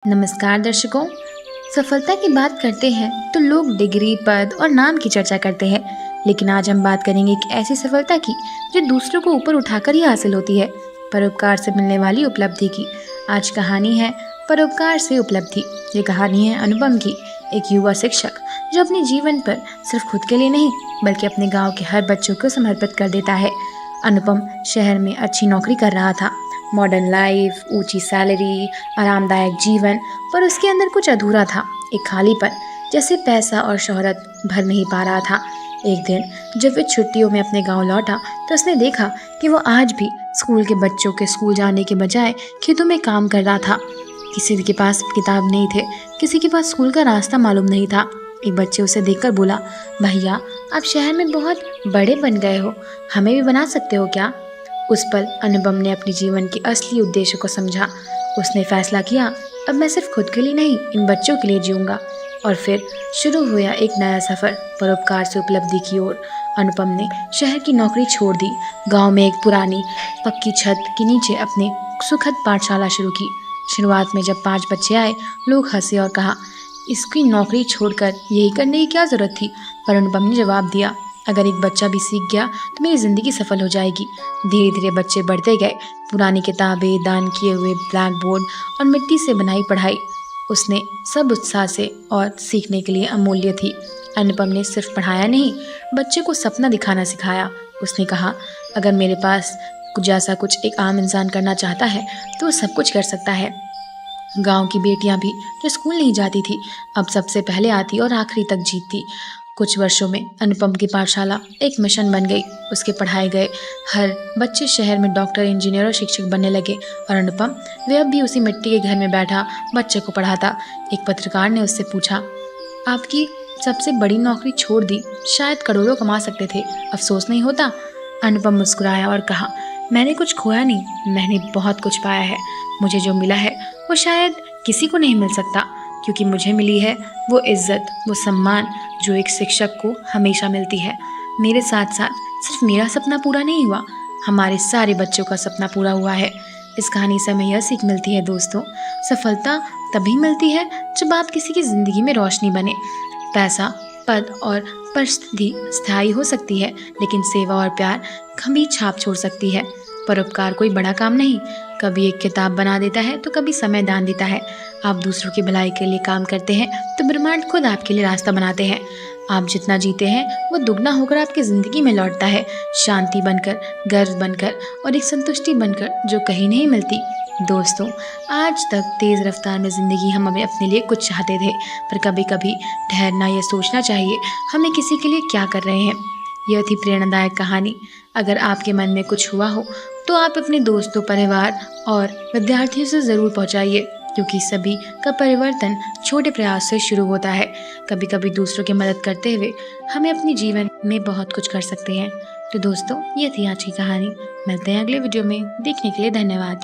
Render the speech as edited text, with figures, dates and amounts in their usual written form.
नमस्कार दर्शकों। सफलता की बात करते हैं तो लोग डिग्री, पद और नाम की चर्चा करते हैं, लेकिन आज हम बात करेंगे एक ऐसी सफलता की जो दूसरों को ऊपर उठाकर ही हासिल होती है, परोपकार से मिलने वाली उपलब्धि की। आज कहानी है परोपकार से उपलब्धि। ये कहानी है अनुपम की, एक युवा शिक्षक जो अपने जीवन पर सिर्फ खुद के लिए नहीं बल्कि अपने गाँव के हर बच्चों को समर्पित कर देता है। अनुपम शहर में अच्छी नौकरी कर रहा था, मॉडर्न लाइफ, ऊंची सैलरी, आरामदायक जीवन, पर उसके अंदर कुछ अधूरा था, एक खालीपन, जैसे पैसा और शोहरत भर नहीं पा रहा था। एक दिन जब वह छुट्टियों में अपने गांव लौटा तो उसने देखा कि वो आज भी स्कूल के बच्चों के स्कूल जाने के बजाय खेतों में काम कर रहा था। किसी के पास किताब नहीं थे, किसी के पास स्कूल का रास्ता मालूम नहीं था। एक बच्चे उसे देखकर बोला, भैया आप शहर में बहुत बड़े बन गए हो, हमें भी बना सकते हो क्या? उस पल अनुपम ने अपने जीवन के असली उद्देश्य को समझा। उसने फैसला किया, अब मैं सिर्फ खुद के लिए नहीं इन बच्चों के लिए जीऊंगा। और फिर शुरू हुआ एक नया सफर परोपकार से उपलब्धि की ओर। अनुपम ने शहर की नौकरी छोड़ दी, गांव में एक पुरानी पक्की छत के नीचे अपने सुखद पाठशाला शुरू की। शुरुआत में जब 5 बच्चे आए, लोग हंसे और कहा, इसकी नौकरी छोड़कर यही करने की क्या जरूरत थी? पर अनुपम ने जवाब दिया, अगर एक बच्चा भी सीख गया तो मेरी जिंदगी सफल हो जाएगी। धीरे धीरे बच्चे बढ़ते गए, पुरानी किताबें, दान किए हुए ब्लैक बोर्ड और मिट्टी से बनाई पढ़ाई, उसने सब उत्साह से और सीखने के लिए अमूल्य थी। अनुपम ने सिर्फ पढ़ाया नहीं, बच्चे को सपना दिखाना सिखाया। उसने कहा, अगर मेरे पास जैसा कुछ एक आम इंसान करना चाहता है तो वो सब कुछ कर सकता है। गांव की बेटियां भी जो स्कूल नहीं जाती थी, अब सबसे पहले आती और आखिरी तक जीतती। कुछ वर्षों में अनुपम की पाठशाला एक मिशन बन गई। उसके पढ़ाए गए हर बच्चे शहर में डॉक्टर, इंजीनियर और शिक्षक बनने लगे, और अनुपम वह अब भी उसी मिट्टी के घर में बैठा बच्चे को पढ़ाता। एक पत्रकार ने उससे पूछा, आपकी सबसे बड़ी नौकरी छोड़ दी, शायद करोड़ों कमा सकते थे, अफसोस नहीं होता? अनुपम मुस्कुराया और कहा, मैंने कुछ खोया नहीं, मैंने बहुत कुछ पाया है। मुझे जो मिला है वो शायद किसी को नहीं मिल सकता, क्योंकि मुझे मिली है वो इज्जत, वो सम्मान जो एक शिक्षक को हमेशा मिलती है। मेरे साथ साथ सिर्फ मेरा सपना पूरा नहीं हुआ, हमारे सारे बच्चों का सपना पूरा हुआ है। इस कहानी से हमें यह सीख मिलती है दोस्तों, सफलता तभी मिलती है जब आप किसी की जिंदगी में रोशनी बने। पैसा, पद और परिस्थिति स्थायी हो सकती है, लेकिन सेवा और प्यार कभी छाप छोड़ सकती है। परोपकार कोई बड़ा काम नहीं, कभी एक किताब बना देता है तो कभी समय दान देता है। आप दूसरों की भलाई के लिए काम करते हैं तो ब्रह्मांड खुद आपके लिए रास्ता बनाते हैं। आप जितना जीते हैं वो दुगना होकर आपकी जिंदगी में लौटता है, शांति बनकर, गर्व बनकर और एक संतुष्टि बनकर जो कहीं नहीं मिलती। दोस्तों, आज तक तेज रफ्तार में जिंदगी हम अपने लिए कुछ चाहते थे, पर कभी कभी ठहरना, यह सोचना चाहिए हमें किसी के लिए क्या कर रहे हैं। यह थी प्रेरणादायक कहानी। अगर आपके मन में कुछ हुआ हो तो आप अपने दोस्तों, परिवार और विद्यार्थियों से ज़रूर पहुंचाइए, क्योंकि सभी का परिवर्तन छोटे प्रयास से शुरू होता है। कभी कभी दूसरों की मदद करते हुए हमें अपने जीवन में बहुत कुछ कर सकते हैं। तो दोस्तों, ये थी आज की कहानी। मिलते हैं अगले वीडियो में, देखने के लिए धन्यवाद।